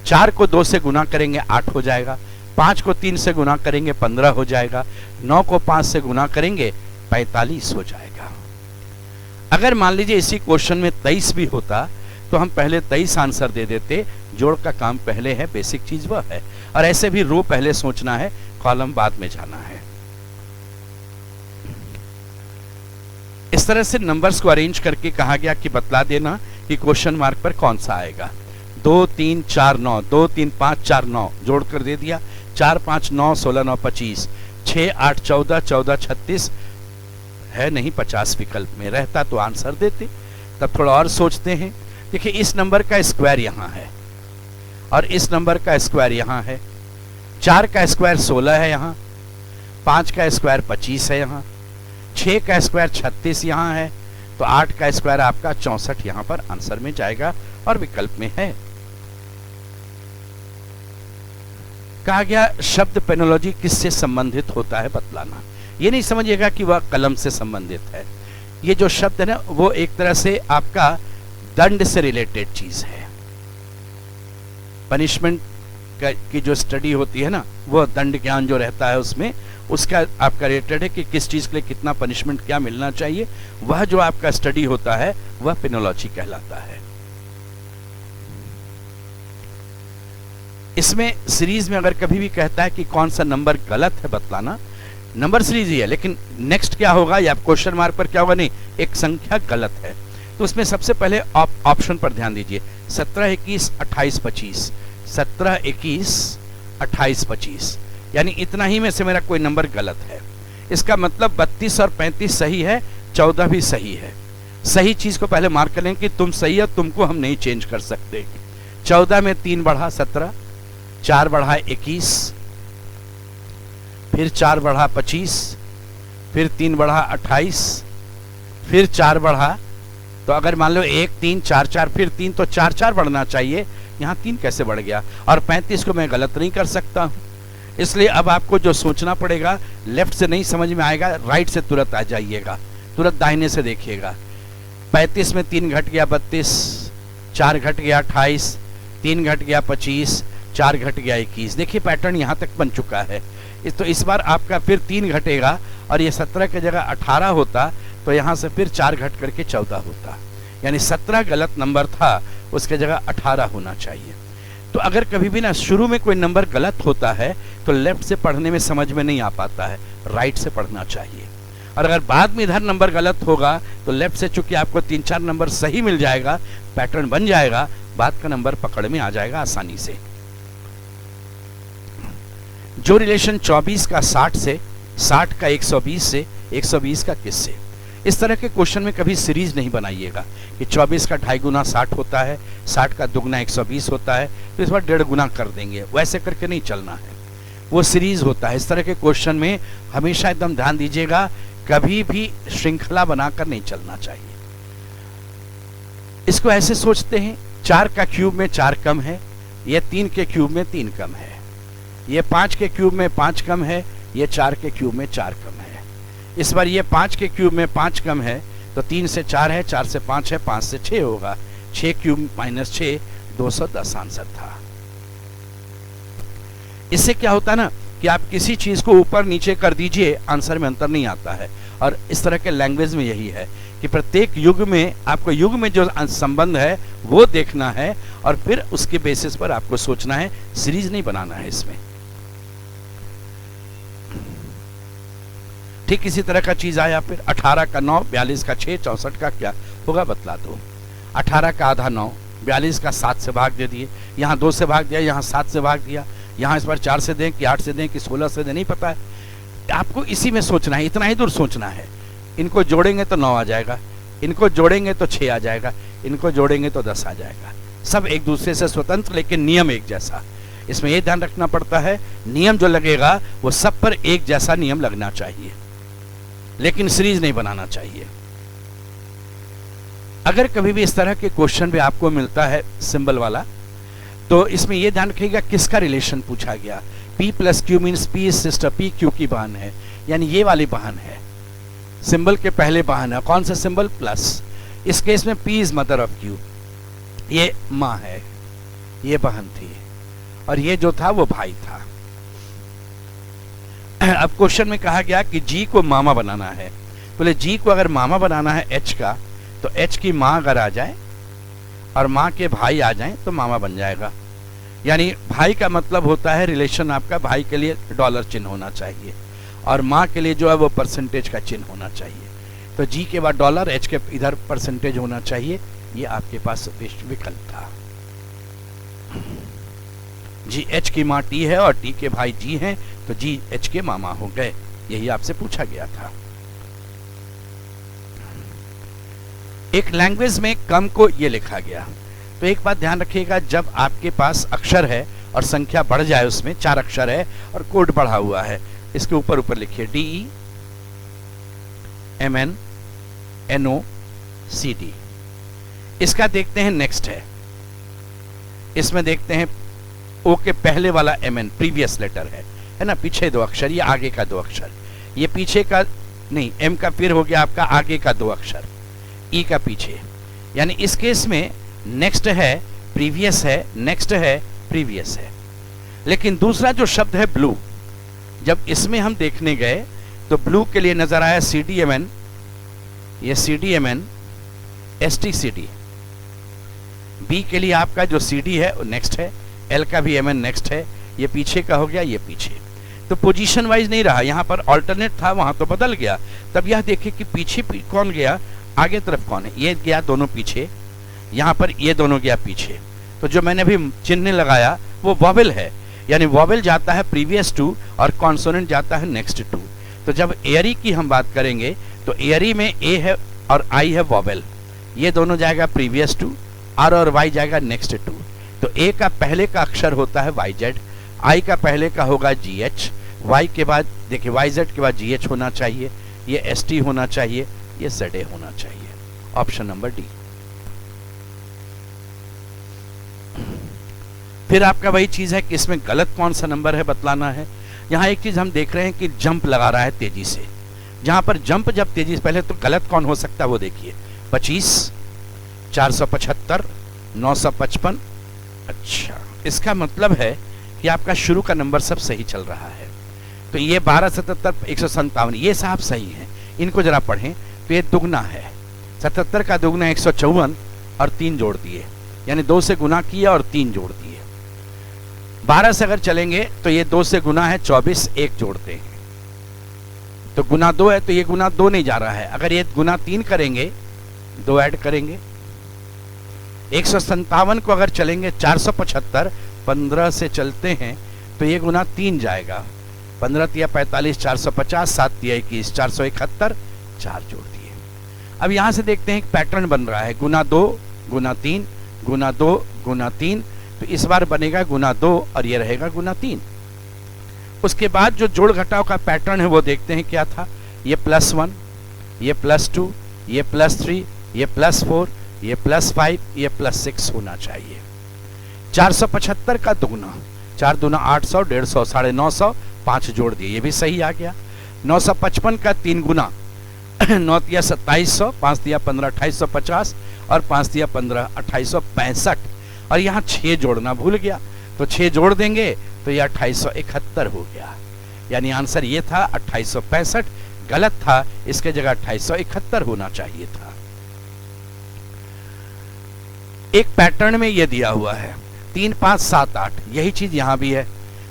4 को 2 से गुना करेंगे 8 हो जाएगा, 5 को 3 से गुना करेंगे 15 हो जाएगा, 9 को 5 से गुना करेंगे 45 हो जाएगा। अगर मान लीजिए इसी क्वेश्चन में 23 भी होता तो हम पहले 23 आंसर दे देते, जोड़ का काम पहले है, बेसिक चीज वह है। और ऐसे भी रो पहले सोचना है, कॉलम बाद में जाना है। इस तरह से नंबर्स को अरेंज करके कहा गया कि बतला देना कि क्वेश्चन मार्क पर कौन सा आएगा। 2 3 4 9, 2 3 5 4 9 जोड़ कर दे दिया, 4 5 9 16 9 25, 6 8 14 14 36 है नहीं, 50 विकल्प में रहता तो आंसर देते। तब थोड़ा और सोचते हैं। देखिए इस नंबर का स्क्वायर यहाँ है और इस नंबर का स्क्वायर यहाँ है, 4 का स्क्वायर 16 है यहाँ, 5 का स्क्वायर 25 है यहाँ, 6 का स्क्वायर 36 यहाँ है, तो 8 का स्क्वायर आपका 64 यहाँ पर आंसर में जाएगा और विकल्प में है। कहा गया शब्द पेनोलॉजी किससे संबंधित होता है बतलाना। ये नहीं समझिएगा कि वह कलम से संबंधित है। ये जो शब्द है ना वो एक तरह से आपका दंड से रिलेटेड चीज है। पनिशमेंट की जो स्टडी होती है ना, वो दंड ज्ञान जो रहता है उसमें उसका आपका रिलेटेड है कि किस चीज के लिए कितना पनिशमेंट क्या मिलना चाहिए, वह जो आपका स्टडी होता है वह पेनोलॉजी कहलाता है। इसमें सीरीज में अगर कभी भी कहता है कि कौन सा नंबर गलत है बतलाना, नंबर सीरीज ही है लेकिन नेक्स्ट क्या होगा या क्वेश्चन मार्क पर क्या होगा, नहीं एक संख्या गलत है, तो उसमें सबसे पहले ऑप्शन पर ध्यान दीजिए। 17 21 28 25, 17 21 28 25, यानी इतना ही में से मेरा कोई नंबर गलत है। इसका मतलब 32 और 35 सही है, 14 भी सही है। सही चीज को पहले मार्क कर लें कि तुम सही है, तुमको हम नहीं चेंज कर सकते। 14 में 3 बढ़ा 17, 4 बढ़ा 21, फिर 4 बढ़ा 25, फिर 3 बढ़ा 28, फिर 4 बढ़ा, तो अगर मान लो 1 3 4 4 फिर 3, तो 4 4 बढ़ना चाहिए, यहाँ 3 कैसे बढ़ गया। और 35 को मैं गलत नहीं कर सकता हूँ, इसलिए अब आपको जो सोचना पड़ेगा, लेफ्ट से नहीं समझ में आएगा, राइट से तुरंत आ जाइएगा, तुरंत दाहिने से देखिएगा। 35 में 3 घट गया 32, 4 घट गया 28, 3 घट गया 25, 4 घट गया 21। देखिए पैटर्न यहाँ तक बन चुका है। तो इस बार आपका फिर 3 घटेगा और ये 17 की जगह 18 होता, तो यहाँ से फिर 4 घट करके 14 होता, यानी 17 गलत नंबर था, उसके जगह 18 होना चाहिए। तो अगर कभी भी ना शुरू में कोई नंबर गलत होता है तो लेफ्ट से पढ़ने में समझ में नहीं आ पाता है, राइट से पढ़ना चाहिए। और अगर बाद में इधर नंबर गलत होगा तो लेफ्ट से चूंकि आपको 3-4 नंबर सही मिल जाएगा, पैटर्न बन जाएगा, बाद का नंबर पकड़ में आ जाएगा आसानी से। जो रिलेशन 24 का 60 से, 60 का 120 से, 120 का किस से। इस तरह के क्वेश्चन में कभी सीरीज नहीं बनाइएगा कि 24 का 2.5 गुना 60 होता है, 60 का दुगना 120 होता है, तो इस बार 1.5 गुना कर देंगे, वैसे करके नहीं चलना है, वो सीरीज होता है। इस तरह के क्वेश्चन में हमेशा एकदम ध्यान दीजिएगा, कभी भी श्रृंखला बनाकर नहीं चलना चाहिए। इसको ऐसे सोचते हैं, 4 का क्यूब में 4 कम है, ये 3 के क्यूब में 3 कम है, ये 5 के क्यूब में 5 कम है, ये 4 के क्यूब में 4 कम है। इस बार ये 5 के क्यूब में 5 कम है, तो 3 से 4 है, 4 से 5 है, 5 से 6 होगा, 6 क्यूब माइनस 6, 210 आंसर था। इससे क्या होता है ना कि आप किसी चीज को ऊपर नीचे कर दीजिए, आंसर में अंतर नहीं आता है। और इस तरह के लैंग्वेज में यही है कि प्रत्येक युग में आपको युग में जो संबंध है वो देखना है और फिर उसके बेसिस पर आपको सोचना है, सीरीज नहीं बनाना है इसमें। ठीक इसी तरह का चीज आया फिर 18 का 9, 42 का 6, 64 का क्या होगा बतला दो। 18 का आधा 9, 42 का 7 से भाग दे दिए, यहाँ 2 से भाग दिया, यहाँ 7 से भाग दिया, यहाँ इस बार 4 से दें कि 8 से दें कि 16 से दें, नहीं पता है आपको, इसी में सोचना है, इतना ही दूर सोचना है। इनको जोड़ेंगे तो 9 आ जाएगा, इनको जोड़ेंगे तो 6 आ जाएगा, इनको जोड़ेंगे तो 10 आ जाएगा। सब एक दूसरे से स्वतंत्र लेकिन नियम एक जैसा। इसमें यह ध्यान रखना पड़ता है, नियम जो लगेगा वो सब पर एक जैसा नियम लगना चाहिए, लेकिन सीरीज नहीं बनाना चाहिए। अगर कभी भी इस तरह के क्वेश्चन भी आपको मिलता है सिंबल वाला, तो इसमें यह ध्यान रखिएगा किसका रिलेशन पूछा गया। P plus Q means P is sister, P Q की बहन है, यानी ये वाली बहन है, सिंबल के पहले बहन है। कौन सा सिंबल? प्लस। इस केस में P is mother of Q, ये माँ है, ये बहन थी, और ये जो था वो भाई था। अब क्वेश्चन में कहा गया कि G को मामा बनाना है। बोले G को अगर मामा बनाना है H का, तो H की माँ अगर आ जाए और माँ के भाई आ जाएं तो मामा बन जाएगा। यानी भाई का मतलब होता है रिलेशन आपका, भाई के लिए डॉलर चिन्ह होना चाहिए और माँ के लिए जो है वो परसेंटेज का चिन्ह होना चाहिए। तो G के बाद डॉलर, H के इधर परसेंटेज होना चाहिए। ये आपके पास विकल्प था। जी H की माँ T है और T के भाई G हैं, तो G H के मामा हो गए। यही आपसे पूछा गया था। एक लैंग्वेज में कम को ये लिखा गया। तो एक बात ध्यान रखिएगा, जब आपके पास अक्षर है और संख्या बढ़ जाए, उसमें 4 अक्षर है और कोड बढ़ा हुआ है, इसके ऊपर ऊपर लिखिए DE MN NO CD। इसका देखते हैं नेक्स्ट है, इसमें देखते हैं O के पहले वाला MN प्रीवियस लेटर है ना, पीछे 2 अक्षर, ये आगे का 2 अक्षर, ये पीछे का नहीं, M का फिर हो गया आपका आगे का 2 अक्षर, E का पीछे। यानी इस केस में नेक्स्ट है, प्रीवियस है, नेक्स्ट है, प्रीवियस है। लेकिन दूसरा जो शब्द है ब्लू, जब इसमें हम देखने गए तो ब्लू के लिए नजर आया CDMN, ये CDMN STCD। B के लिए आपका जो CD है वो नेक्स्ट है, L का भी MN नेक्स्ट है, ये पीछे का हो गया, ये पीछे। तो पोजीशन वाइज नहीं रहा, यहाँ पर ऑल्टरनेट था, वहां तो बदल गया। तब यह देखिए कि पीछे कौन गया, आगे तरफ कौन है, ये गया दोनों पीछे, यहाँ पर ये दोनों गया पीछे। तो जो मैंने अभी चिन्ह लगाया वो वॉवेल है, यानी वॉवेल जाता है प्रीवियस टू और कॉन्सोनेंट जाता है नेक्स्ट टू। तो जब एयरी की हम बात करेंगे तो एयरी में ए है और आई है वॉवेल, ये दोनों जाएगा प्रीवियस टू, आर और वाई जाएगा नेक्स्ट टू। तो ए का पहले का अक्षर होता है वाई जेड, आई का पहले का होगा जी एच, वाई के बाद देखिए वाई जेड के बाद जी एच होना चाहिए, ये एस टी होना चाहिए, ये जेड ए होना चाहिए। Option number D. फिर आपका वही चीज है कि इसमें गलत कौन सा नंबर है बतलाना है। यहाँ एक चीज हम देख रहे हैं कि जंप लगा रहा है तेजी से, जहां पर जंप जब तेजी से, पहले तो गलत कौन हो सकता है वो देखिए, 25, 475, 955। अच्छा, इसका मतलब है कि आपका शुरू का नंबर सब सही चल रहा है। तो ये 1277, 157, ये साहब सही है। इनको जरा पढ़ें तो ये दुगना है, 77 का दुगना 154 और 3 जोड़ दिए, यानी 2 से गुना किया और 3 जोड़ दिए। 12 से अगर चलेंगे तो ये 2 से गुना है 24, 1 जोड़ते हैं तो गुना 2 है, तो ये गुना 2 नहीं जा रहा है। अगर ये गुना 3 करेंगे, 2 ऐड करेंगे। 157 को अगर चलेंगे 475, 15 से चलते हैं तो ये गुना 3 जाएगा, 15 तिया 45, 450, 7 तिया 21, 471, 4 जोड़ दिए। अब यहाँ से देखते हैं एक पैटर्न बन रहा है, गुना 2 गुना 3 गुना 2 गुना 3, तो इस बार बनेगा गुना 2 और ये रहेगा गुना 3। उसके बाद जो जोड़ घटाव का पैटर्न है वो देखते हैं क्या था, ये +1, ये +2, ये +3, ये +4, ये +5, ये +6 होना चाहिए। 475 का दुगना, 4 दूना 800, 150, 950, 5 जोड़ दिए, ये भी सही आ गया। 955 का 3 गुना, 9 तिया 2700, 5 तिया 15, 2850 और 5 तिया 15, 2865, और यहाँ 6 जोड़ना भूल गया, तो 6 जोड़ देंगे तो ये 2871 हो गया। यानी आंसर ये था 2865, गलत था, इसके जगह 2871 होना चाहिए था। एक पैटर्न में ये दिया हुआ है 3 5 7 8, यही चीज यहां भी है।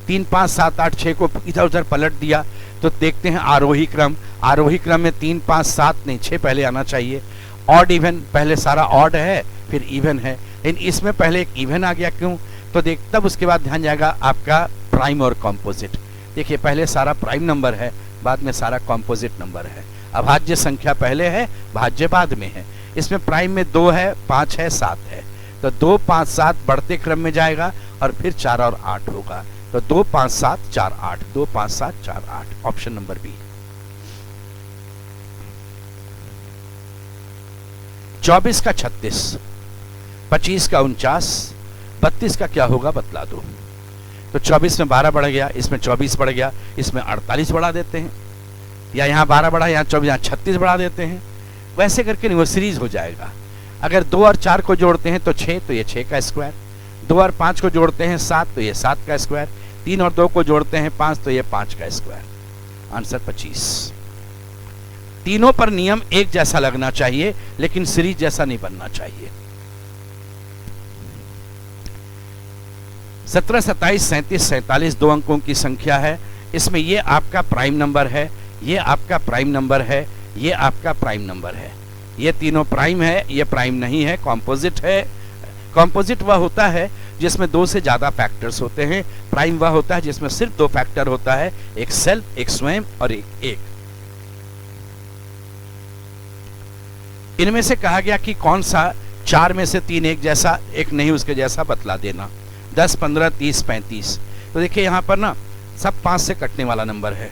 3 5 7 8 6 को इधर उधर पलट दिया तो देखते हैं आरोही क्रम। आरोही क्रम में 3 5 7 नहीं 6 पहले आना चाहिए। ऑड इवन, पहले सारा ऑड है फिर इवन है, लेकिन इसमें पहले एक इवन आ गया, क्यों? तो तब उसके बाद ध्यान जाएगा आपका प्राइम और कॉम्पोजिट। देखिए पहले सारा प्राइम नंबर है, बाद में सारा कॉम्पोजिट नंबर है। अभाज्य संख्या पहले है, भाज्य बाद में है। इसमें प्राइम में 2 है, 5 है, 7 है, तो 2 5 7 बढ़ते क्रम में जाएगा और फिर 4 और 8 होगा, तो 2 5 7 4 8, 2 5 7 4 8, ऑप्शन नंबर बी। 24 का 36, 25 का 49, 32 का क्या होगा बतला दो। तो 24 में 12 बढ़ गया, इसमें 24 बढ़ गया, इसमें 48 बढ़ा देते हैं, या यहाँ 12 बढ़ा, यहाँ 24, यहाँ 36 बढ़ा देते हैं। वैसे करके नहीं, वो सीरीज हो जाएगा। अगर 2 और 4 को जोड़ते हैं तो 6, तो ये 6 का स्क्वायर। 2 और 5 को जोड़ते हैं 7, तो ये 7 का स्क्वायर। 3 और 2 को जोड़ते हैं 5, तो ये 5 का स्क्वायर। आंसर 25। तीनों पर नियम एक जैसा लगना चाहिए, लेकिन सीरीज जैसा नहीं बनना चाहिए। 17 27 37 47 2 अंकों की संख्या है। इसमें ये आपका प्राइम नंबर है, ये आपका प्राइम नंबर है, ये आपका प्राइम नंबर है। ये तीनों प्राइम है, ये प्राइम नहीं है, कॉम्पोजिट है। कॉम्पोजिट वह होता है जिसमें 2 से ज्यादा फैक्टर्स होते हैं। प्राइम वह होता है जिसमें सिर्फ 2 फैक्टर होता है, एक सेल्फ, एक स्वयं और एक। इनमें से कहा गया कि कौन सा 4 में से 3 एक जैसा, एक नहीं उसके जैसा बतला देना। 10 15 30 35, तो देखिए यहां पर ना सब 5 से कटने वाला नंबर है।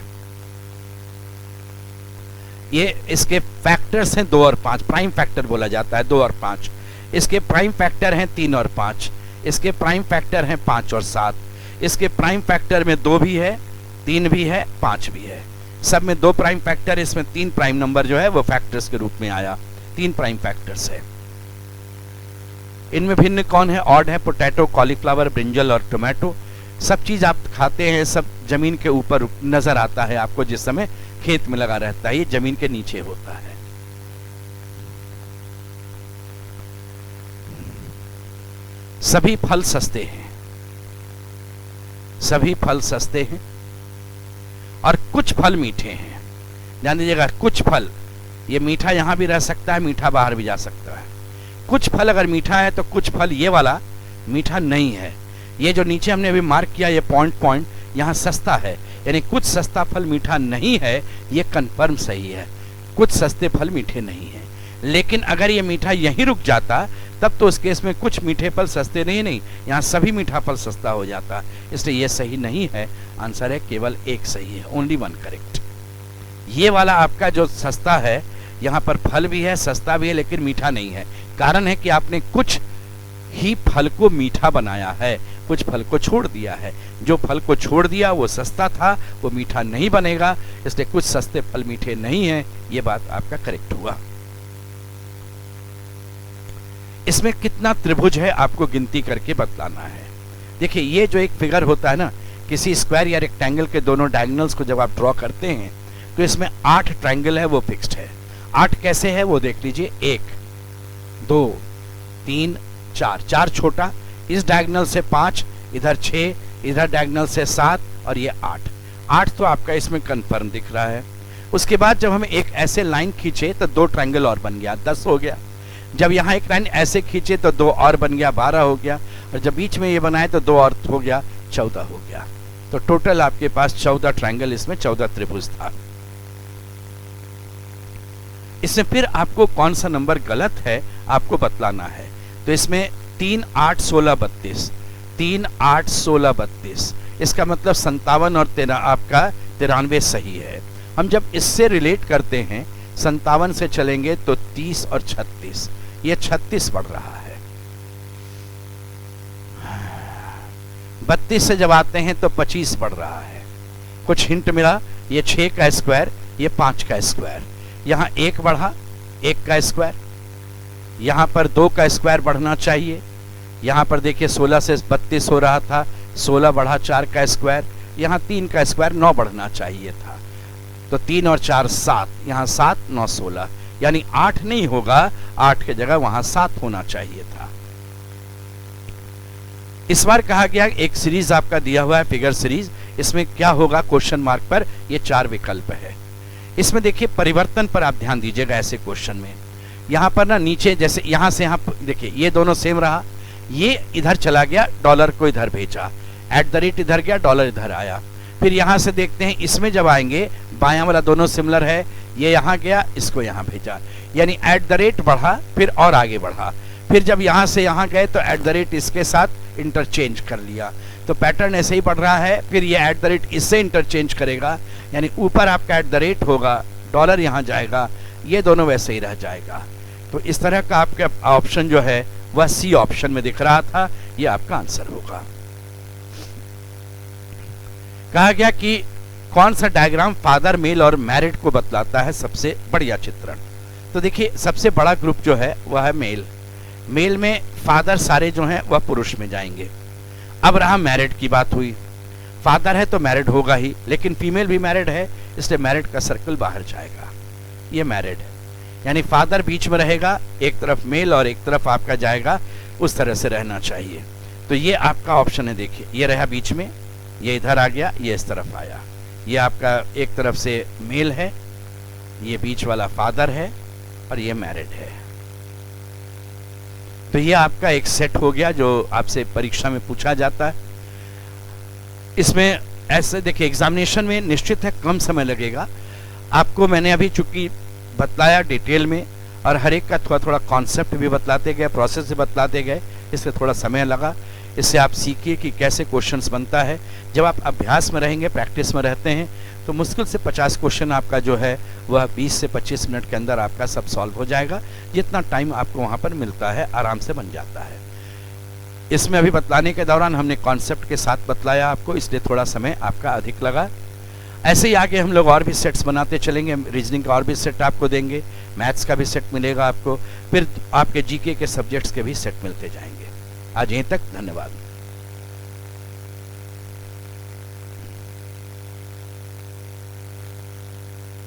ये इसके फैक्टर्स हैं 2 और 5, प्राइम फैक्टर बोला जाता है 2 और 5। इसके प्राइम फैक्टर हैं 3 और 5, इसके प्राइम फैक्टर हैं 5 और 7, इसके प्राइम फैक्टर में 2 भी है, 3 भी है, 5 भी है। सब में 2 प्राइम फैक्टर, इसमें 3 प्राइम नंबर जो है वो फैक्टर्स के रूप में आया। 3 प्राइम फैक्टर्स है। इनमें भिन्न कौन है? ऑड है, पोटैटो, कॉलीफ्लावर, ब्रिंजल और टोमेटो। सब चीज आप खाते हैं, सब जमीन के ऊपर नजर आता है आपको जिस समय खेत में लगा रहता है, ये जमीन के नीचे होता है। सभी फल सस्ते हैं, सभी फल सस्ते हैं और कुछ फल मीठे हैं। ध्यान दीजिएगा, कुछ फल, ये मीठा यहां भी रह सकता है, मीठा बाहर भी जा सकता है। कुछ फल अगर मीठा है तो कुछ फल ये वाला मीठा नहीं है। ये जो नीचे हमने अभी मार्क किया, ये पॉइंट यहाँ सस्ता है, यानी कुछ सस्ता फल मीठा नहीं है, ये कंफर्म सही है। कुछ सस्ते फल मीठे नहीं है। लेकिन अगर ये मीठा यहीं रुक जाता तब तो उस केस में कुछ मीठे फल सस्ते नहीं, यहाँ सभी मीठा फल सस्ता हो जाता, इसलिए ये सही नहीं है। आंसर है केवल एक सही है, ओनली 1 करेक्ट। ये वाला आपका जो सस्ता है, यहाँ पर फल भी है, सस्ता भी है, लेकिन मीठा नहीं है। कारण है कि आपने कुछ ही फल को मीठा बनाया है, कुछ फल को छोड़ दिया है। जो फल को छोड़ दिया वो सस्ता था, वो मीठा नहीं बनेगा, इसलिए कुछ सस्ते फल मीठे नहीं है। ये बात आपका करेक्ट हुआ। इसमें कितना त्रिभुज है आपको गिनती करके बतलाना है। देखिए ये जो एक फिगर होता है ना, किसी स्क्वायर या रेक्टेंगल के दोनों डायगोनल्स को जब आप ड्रॉ करते हैं तो इसमें 8 ट्रायंगल है वो फिक्स्ड है। 8 कैसे है वो देख लीजिए, 1 2 3 4, 4 छोटा, इस डायगोनल से 5, इधर 6, इधर डायगोनल से 7 और ये 8। 8 तो आपका इसमें कंफर्म दिख रहा है। उसके बाद जब हम एक ऐसे लाइन खींचे तो 2 ट्रायंगल और बन गया, 10 हो गया। जब यहाँ एक लाइन ऐसे खींचे तो 2 और बन गया, 12 हो गया। और जब बीच में ये बनाए तो 2 और हो गया, 14 हो गया। तो टोटल आपके पास 14 ट्रायंगल, इसमें 14 त्रिभुज था। इसमें फिर आपको कौन सा नंबर गलत है आपको बतलाना है। तो इसमें 3, 8, 16, 32, 3, 8, 16, 32, इसका मतलब 57 और 13 आपका 93 सही है। हम जब इससे रिलेट करते हैं 57 से चलेंगे तो 30 और 36, ये 36 बढ़ रहा है। 32 से जब आते हैं तो 25 बढ़ रहा है। कुछ हिंट मिला, ये 6 का स्क्वायर, ये 5 का स्क्वायर, यहाँ 1 बढ़ा, 1 का स्क्वायर, यहाँ पर 2 का स्क्वायर बढ़ना चाहिए। यहाँ पर देखिए 16 से 32 हो रहा था, 16 बढ़ा 4 का स्क्वायर, यहाँ 3 का स्क्वायर 9 बढ़ना चाहिए था। तो 3 और 4 7, यहाँ 7, 9, 16, यानी 8 नहीं होगा, 8 की जगह वहां 7 होना चाहिए था। इस बार कहा गया एक सीरीज आपका दिया हुआ है, फिगर सीरीज, इसमें क्या होगा क्वेश्चन मार्क पर, ये 4 विकल्प है। इसमें देखिए परिवर्तन पर आप ध्यान दीजिएगा। ऐसे क्वेश्चन में यहाँ पर ना नीचे जैसे यहाँ से यहाँ देखिए ये दोनों सेम रहा, ये इधर चला गया, डॉलर को इधर भेजा, @ इधर गया, डॉलर इधर आया। फिर यहाँ से देखते हैं इसमें जब आएंगे बायां वाला दोनों सिमिलर है, ये यहाँ गया, इसको यहाँ भेजा, यानी @ बढ़ा फिर और आगे बढ़ा। फिर जब यहाँ से यहाँ गए तो @ इसके साथ इंटरचेंज कर लिया। तो पैटर्न ऐसे ही बढ़ रहा है। फिर ये @ इससे इंटरचेंज करेगा, यानी ऊपर आपका @ होगा, डॉलर यहाँ जाएगा, ये दोनों वैसे ही रह जाएगा। तो इस तरह का आपका ऑप्शन जो है वह सी ऑप्शन में दिख रहा था, ये आपका आंसर होगा। कहा गया कि कौन सा डायग्राम फादर मेल और मैरिड को बतलाता है सबसे बढ़िया चित्रण। तो देखिए सबसे बड़ा ग्रुप जो है वह है मेल। मेल में फादर सारे जो हैं वह पुरुष में जाएंगे। अब रहा मैरिड की बात हुई, फादर है तो मैरिड होगा ही, लेकिन फीमेल भी मैरिड है, इसलिए मैरिड का सर्कल बाहर जाएगा, ये मैरिड है। यानी फादर बीच में रहेगा, एक तरफ मेल और एक तरफ आपका जाएगा, उस तरह से रहना चाहिए। तो ये आपका ऑप्शन है। देखिए ये रहा बीच में, ये इधर आ गया, ये इस तरफ आया, ये आपका एक तरफ से मेल है, ये बीच वाला फादर है और ये मैरिड है। तो ये आपका एक सेट हो गया जो आपसे परीक्षा में पूछा जाता है। इसमें ऐसे देखिए एग्जामिनेशन में निश्चित है कम समय लगेगा आपको। मैंने अभी चूंकि बतलाया डिटेल में और हर एक का थोड़ा थोड़ा कॉन्सेप्ट भी बतलाते गए, प्रोसेस भी बतलाते गए, इससे थोड़ा समय लगा। इससे आप सीखिए कि कैसे क्वेश्चंस बनता है। जब आप अभ्यास में रहेंगे, प्रैक्टिस में रहते हैं, तो मुश्किल से 50 क्वेश्चन आपका जो है वह 20 से 25 मिनट के अंदर आपका सब सॉल्व हो जाएगा। जितना टाइम आपको वहाँ पर मिलता है आराम से बन जाता है। इसमें अभी बतलाने के दौरान हमने कॉन्सेप्ट के साथ बतलाया आपको, इसलिए थोड़ा समय आपका अधिक लगा। ऐसे ही आगे हम लोग और भी सेट्स बनाते चलेंगे, रीजनिंग का और भी सेट आपको देंगे, मैथ्स का भी सेट मिलेगा आपको, फिर आपके जीके के सब्जेक्ट्स के भी सेट मिलते जाएंगे। आज यहीं तक, धन्यवाद।